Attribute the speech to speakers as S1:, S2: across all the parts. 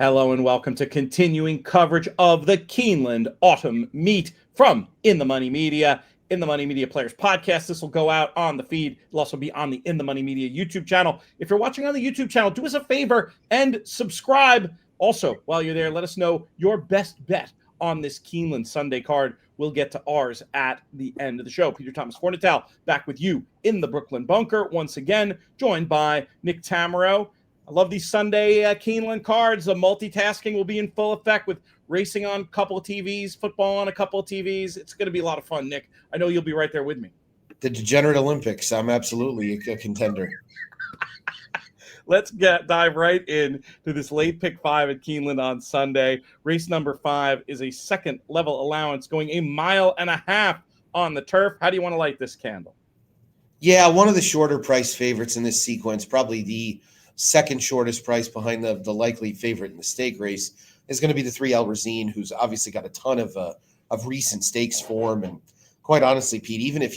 S1: Hello and welcome to continuing coverage of the Keeneland Autumn Meet from In the Money Media, In the Money Media Players Podcast. This will go out on the feed. It'll also be on the In the Money Media YouTube channel. If you're watching on the YouTube channel, do us a favor and subscribe. Also, while you're there, let us know your best bet on this Keeneland Sunday card. We'll get to ours at the end of the show. Peter Thomas Fornital back with you in the Brooklyn Bunker once again, joined by Nick Tammaro. I love these Sunday Keeneland cards. The multitasking will be in full effect with racing on a couple of TVs, football on a couple of TVs. It's going to be a lot of fun, Nick. I know you'll be right there with me.
S2: The Degenerate Olympics. I'm absolutely a contender.
S1: Let's dive right in to this late pick 5 at Keeneland on Sunday. Race number 5 is a second level allowance going 1.5 miles on the turf. How do you want to light this candle?
S2: Yeah, one of the shorter price favorites in this sequence, probably the second shortest price behind the likely favorite in the stake race, is going to be the 3 El Razine, who's obviously got a ton of recent stakes form. And quite honestly, Pete, even if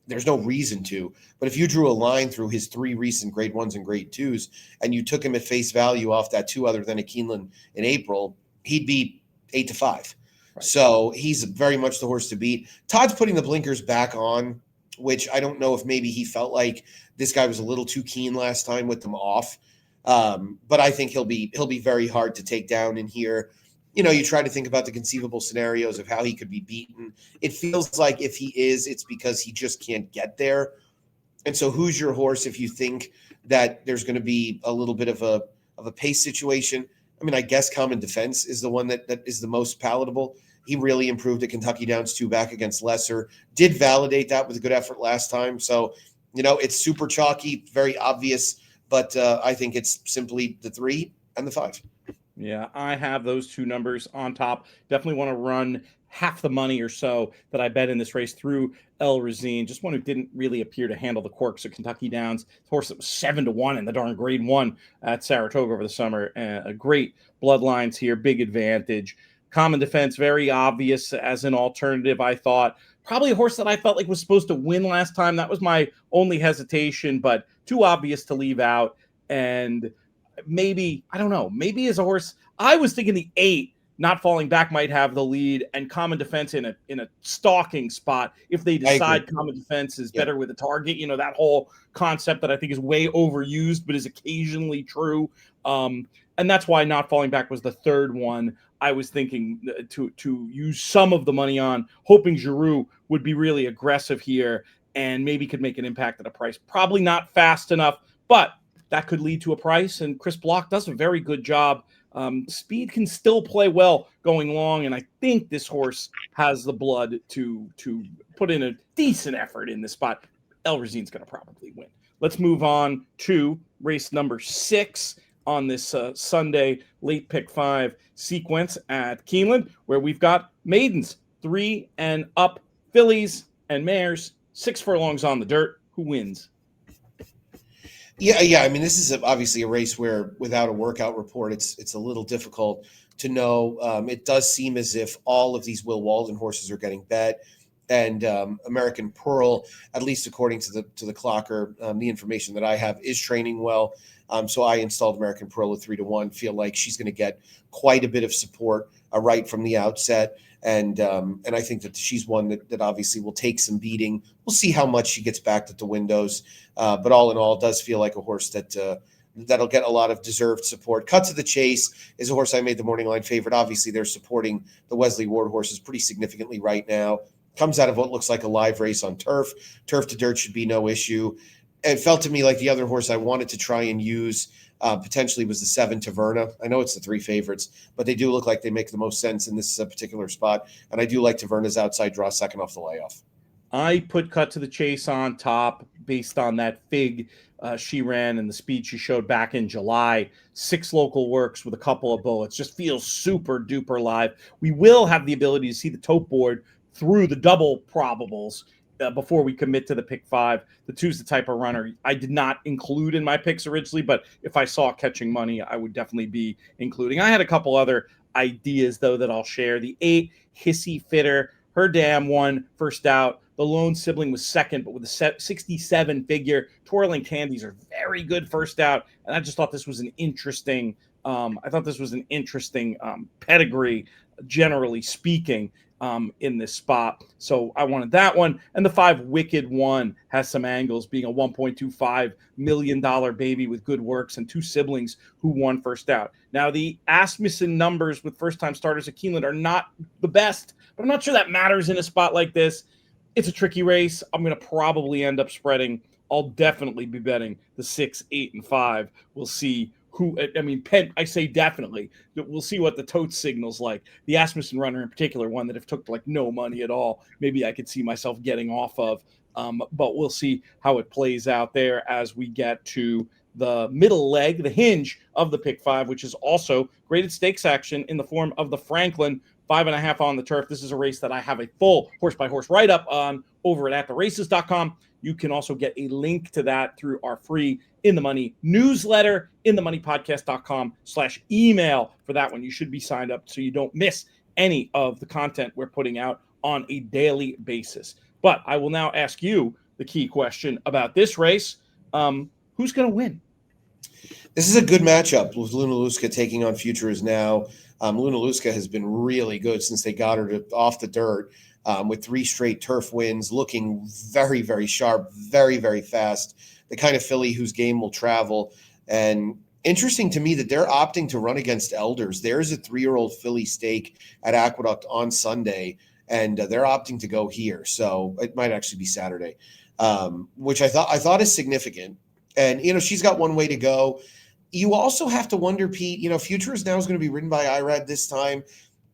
S2: there's no reason to, but if you drew a line through his 3 recent grade 1s and grade 2s, and you took him at face value off that 2 other than a Keeneland in April, he'd be 8-5. Right. So he's very much the horse to beat. Todd's putting the blinkers back on, which I don't know if maybe he felt like this guy was a little too keen last time with them off. But I think he'll be very hard to take down in here. You know, you try to think about the conceivable scenarios of how he could be beaten. It feels like if he is, it's because he just can't get there. And so who's your horse if you think that there's going to be a little bit of a pace situation? I mean, I guess Common Defense is the one that is the most palatable. He really improved at Kentucky Downs 2 back against Lesser. Did validate that with a good effort last time. So, you know, it's super chalky, very obvious, but I think it's simply the 3 and the 5.
S1: Yeah, I have those 2 numbers on top. Definitely want to run half the money or so that I bet in this race through El Razine. Just one who didn't really appear to handle the quirks of Kentucky Downs. Horse that was 7-1 in the darn grade 1 at Saratoga over the summer. Great bloodlines here, big advantage. Common Defense, very obvious as an alternative, I thought. Probably a horse that I felt like was supposed to win last time. That was my only hesitation, but too obvious to leave out. And maybe, I don't know, maybe as a horse, I was thinking the 8 Not Falling Back might have the lead, and Common Defense in a stalking spot if they decide Common Defense is better with a target. You know, that whole concept that I think is way overused but is occasionally true. And that's why Not Falling Back was the 3rd one I was thinking to use some of the money on, hoping Giroux would be really aggressive here and maybe could make an impact at a price. Probably not fast enough, but that could lead to a price. And Chris Block does a very good job. Speed can still play well going long, and I think this horse has the blood to put in a decent effort in this spot. El Razine's going to probably win. Let's move on to race number 6 on this Sunday late pick 5 sequence at Keeneland, where we've got maidens, 3 and up, fillies and mares, 6 furlongs on the dirt. Who wins?
S2: Yeah. I mean, this is obviously a race where without a workout report, it's a little difficult to know. It does seem as if all of these Will Walden horses are getting bet, and American Pearl, at least according to the clocker, the information that I have, is training well. So I installed American Pearl at 3-1. Feel like she's going to get quite a bit of support right from the outset. And I think that she's one that obviously will take some beating. We'll see how much she gets backed at the windows. But all in all, it does feel like a horse that'll get a lot of deserved support. Cut to the Chase is a horse I made the morning line favorite. Obviously, they're supporting the Wesley Ward horses pretty significantly right now. Comes out of what looks like a live race on turf. Turf to dirt should be no issue. It felt to me like the other horse I wanted to try and use potentially was the 7 Taverna. I know it's the 3 favorites, but they do look like they make the most sense in this particular spot. And I do like Taverna's outside draw second off the layoff.
S1: I put Cut to the Chase on top based on that fig she ran and the speed she showed back in July. 6 local works with a couple of bullets. Just feels super duper live. We will have the ability to see the tote board through the double probables before we commit to the pick 5. The 2's the type of runner I did not include in my picks originally, but if I saw catching money, I would definitely be including. I had a couple other ideas, though, that I'll share. The 8, Hissy Fitter, her dam won first out. The lone sibling was second, but with a 67 figure. Twirling Candies are very good first out, and I just thought this was an interesting I thought this was an interesting pedigree, generally speaking, in this spot. So I wanted that one. And the 5 Wicked One has some angles, being a $1.25 million baby with good works and 2 siblings who won first out. Now, the Asmussen numbers with first-time starters at Keeneland are not the best, but I'm not sure that matters in a spot like this. It's a tricky race. I'm going to probably end up spreading. I'll definitely be betting the 6, 8, and 5. We'll see who, I mean, Penn, I say definitely. We'll see what the tote signals like. The Asmussen runner in particular, one that if took like no money at all, maybe I could see myself getting off of. But we'll see how it plays out there as we get to the middle leg, the hinge of the pick 5, which is also graded stakes action in the form of the Franklin 5.5 on the turf. This is a race that I have a full horse by horse write up on over at theraces.com. You can also get a link to that through our free In the Money newsletter, inthemoneypodcast.com/email for that one. You should be signed up so you don't miss any of the content we're putting out on a daily basis. But I will now ask you the key question about this race. Who's going to win?
S2: This is a good matchup with Luna Luska taking on Future Is Now. Luna Luska has been really good since they got her off the dirt with 3 straight turf wins, looking very, very sharp, very, very fast. The kind of filly whose game will travel. And interesting to me that they're opting to run against elders. There's a 3-year-old filly stake at Aqueduct on Sunday, and they're opting to go here. So it might actually be Saturday, which I thought is significant. And, she's got one way to go. You also have to wonder, Pete, Future Is Now is going to be ridden by Irad this time.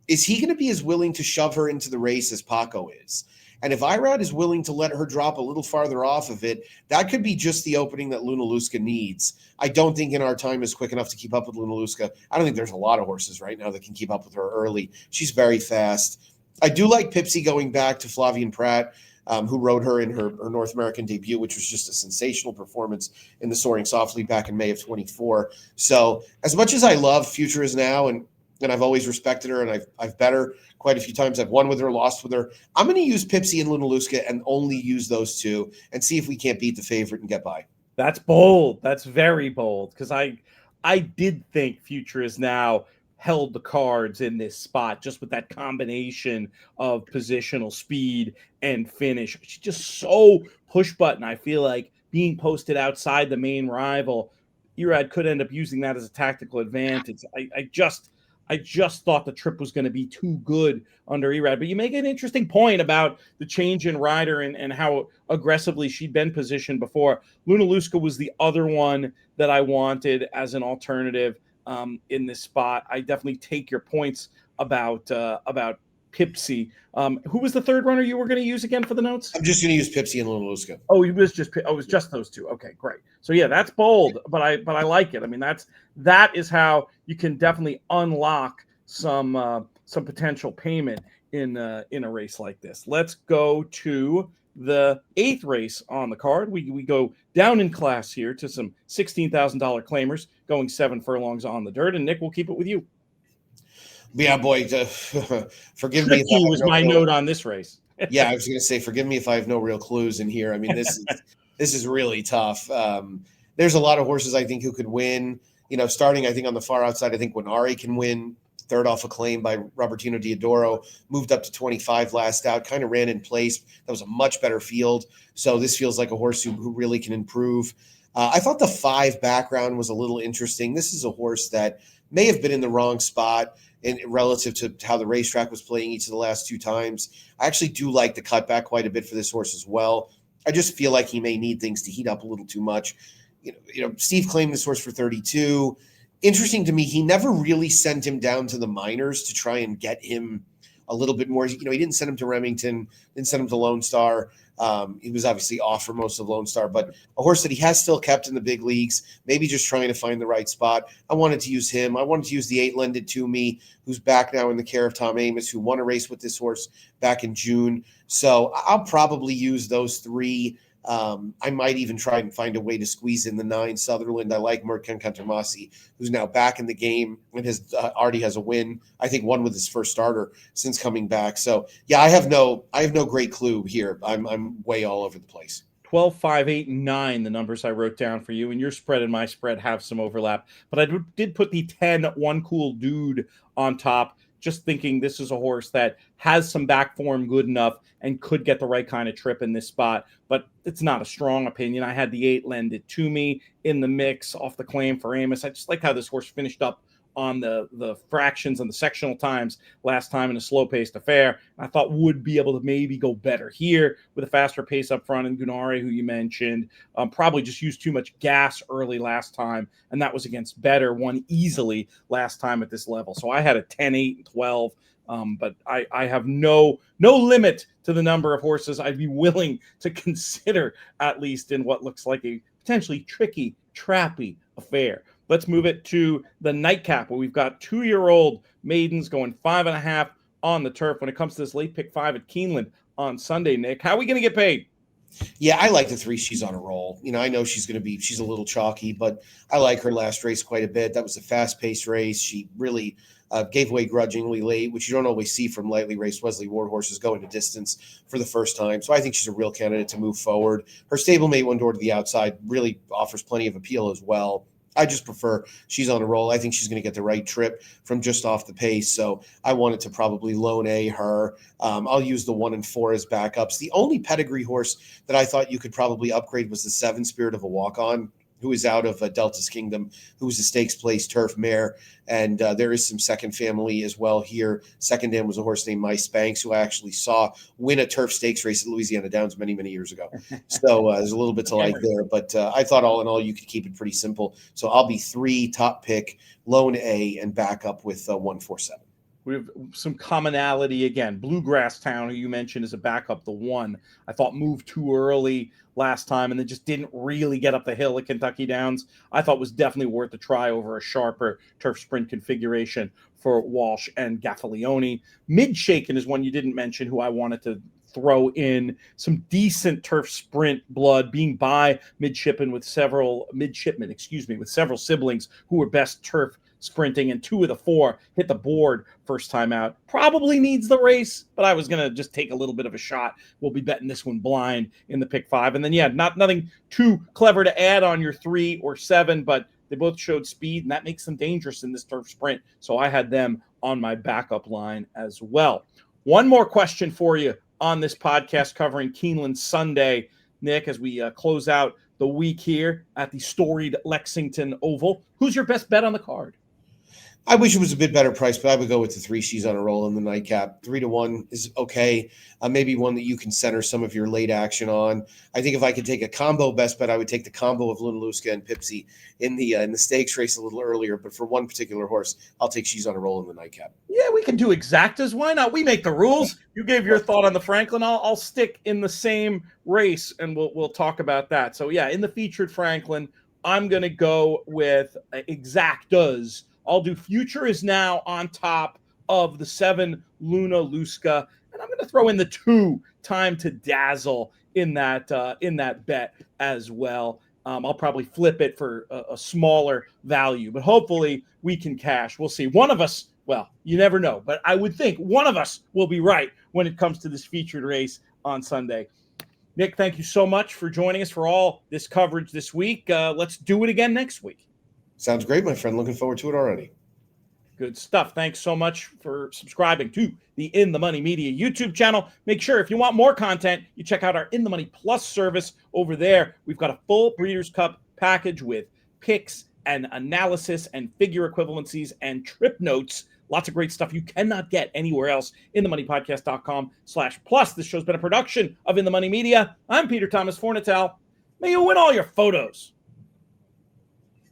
S2: Is he going to be as willing to shove her into the race as Paco is? And if Irad is willing to let her drop a little farther off of it, that could be just the opening that Luna Luska needs. I don't think in our time is quick enough to keep up with Luna Luska. I don't think there's a lot of horses right now that can keep up with her early. She's very fast. I do like Pipsy going back to Flavian Pratt, who rode her in her North American debut, which was just a sensational performance in the Soaring Softly back in May of 24. So as much as I love Future Is Now, and I've always respected her, and I've bet her quite a few times. I've won with her, lost with her. I'm going to use Pipsy and Luna Luska and only use those two and see if we can't beat the favorite and get by.
S1: That's bold. That's very bold, because I did think Future Is Now held the cards in this spot just with that combination of positional speed and finish. She's just so push button. I feel like being posted outside the main rival, Irad could end up using that as a tactical advantage. I just thought the trip was going to be too good under Irad. But you make an interesting point about the change in rider and how aggressively she'd been positioned before. Luna Luska was the other one that I wanted as an alternative in this spot. I definitely take your points about Pipsy. Who was the third runner you were going to use again for the notes?
S2: I'm just going to use Pipsy and Luna Luska.
S1: Oh, it was just those two. Okay, great. So yeah, that's bold, but I like it. I mean, that is how you can definitely unlock some potential payment in a race like this. Let's go to the 8th race on the card. We go down in class here to some $16,000 claimers going 7 furlongs on the dirt. And Nick, we'll keep it with you.
S2: Yeah, boy, forgive me.
S1: Tricky was my note on this race.
S2: Yeah, I was going to say, forgive me if I have no real clues in here. I mean, this is really tough. There's a lot of horses I think who could win. Starting I think on the far outside, I think Winari can win. Third off a claim by Robertino Diodoro, moved up to 25 last out, kind of ran in place. That was a much better field. So this feels like a horse who really can improve. I thought the 5 background was a little interesting. This is a horse that may have been in the wrong spot relative to how the racetrack was playing each of the last 2 times. I actually do like the cutback quite a bit for this horse as well. I just feel like he may need things to heat up a little too much. Steve claimed this horse for 32. Interesting to me, he never really sent him down to the minors to try and get him a little bit more. He didn't send him to Remington, didn't send him to Lone Star. He was obviously off for most of Lone Star, but a horse that he has still kept in the big leagues, maybe just trying to find the right spot. I wanted to use him. I wanted to use the 8 Lended to Me, who's back now in the care of Tom Amos, who won a race with this horse back in June. So I'll probably use those 3. I might even try and find a way to squeeze in the 9 Sutherland. I like Merkan Kantermasi, who's now back in the game and has already has a win. I think one with his first starter since coming back. So yeah, I have no great clue here. I'm way all over the place.
S1: 12, 5, 8, and 9, the numbers I wrote down for you, and your spread and my spread have some overlap. But I did put the 10 One Cool Dude on top, just thinking this is a horse that has some back form good enough and could get the right kind of trip in this spot. But it's not a strong opinion. I had the 8 lend it to me in the mix off the claim for Amos. I just like how this horse finished up on the fractions and the sectional times last time in a slow-paced affair. I thought would be able to maybe go better here with a faster pace up front. And Gunari, who you mentioned, probably just used too much gas early last time, and that was against better, won easily last time at this level. So I had a 10, 8, and 12. But I have no limit to the number of horses I'd be willing to consider, at least in what looks like a potentially tricky, trappy affair. Let's move it to the nightcap, where we've got 2-year-old maidens going 5.5 on the turf when it comes to this late pick 5 at Keeneland on Sunday. Nick, how are we going to get paid?
S2: Yeah, I like the 3. She's on a roll. I know she's a little chalky, but I like her last race quite a bit. That was a fast-paced race. She really gave away grudgingly late, which you don't always see from lightly raced Wesley Ward horses going to distance for the first time. So I think she's a real candidate to move forward. Her stablemate One Door to the Outside really offers plenty of appeal as well. I just prefer she's on a roll. I think she's going to get the right trip from just off the pace. So I wanted to probably loan her. I'll use the 1 and 4 as backups. The only pedigree horse that I thought you could probably upgrade was the 7 Spirit of a Walk-On, who is out of Delta's Kingdom, who was a stakes place turf mare. And there is some second family as well here. Second in was a horse named My Spanx, who I actually saw win a turf stakes race at Louisiana Downs many, many years ago. So there's a little bit to like there. But I thought all in all, you could keep it pretty simple. So I'll be 3 top pick, loan A, and back up with 1, 4, 7.
S1: We have some commonality again. Bluegrass Town, who you mentioned, is a backup. The 1 I thought moved too early last time and then just didn't really get up the hill at Kentucky Downs. I thought was definitely worth a try over a sharper turf sprint configuration for Walsh and Gaffalione. Midshaken is one you didn't mention, who I wanted to throw in some decent turf sprint blood, being by midshipmen with several siblings who were best turf sprinting, and 2 of the 4 hit the board first time out. Probably needs the race, but I was going to just take a little bit of a shot. We'll be betting this one blind in the pick 5. And then, nothing too clever to add on your 3 or 7, but they both showed speed, and that makes them dangerous in this turf sprint. So I had them on my backup line as well. One more question for you on this podcast covering Keeneland Sunday, Nick, as we close out the week here at the storied Lexington Oval. Who's your best bet on the card?
S2: I wish it was a bit better price, but I would go with the 3. She's on a roll in the nightcap. 3 to 1 is okay. Maybe one that you can center some of your late action on. I think if I could take a combo best bet, I would take the combo of Lunaluska and Pipsy in the stakes race a little earlier. But for one particular horse, I'll take She's on a roll in the nightcap.
S1: Yeah, we can do exactas. Why not? We make the rules. You gave your thought on the Franklin. I'll stick in the same race, and we'll talk about that. So yeah, in the featured Franklin, I'm going to go with exactas. I'll do Future is Now on top of the 7 Lunaluska, and I'm going to throw in the 2 Time to Dazzle in that bet as well. I'll probably flip it for a smaller value, but hopefully we can cash. We'll see. One of us, well, you never know, but I would think one of us will be right when it comes to this featured race on Sunday. Nick, thank you so much for joining us for all this coverage this week. Let's do it again next week.
S2: Sounds great, my friend. Looking forward to it already.
S1: Good stuff. Thanks so much for subscribing to the In the Money Media YouTube channel. Make sure if you want more content, you check out our In the Money Plus service over there. We've got a full Breeders' Cup package with picks and analysis and figure equivalencies and trip notes. Lots of great stuff you cannot get anywhere else. InTheMoneyPodcast.com/plus. This show's been a production of In the Money Media. I'm Peter Thomas Fornatel. May you win all your photos.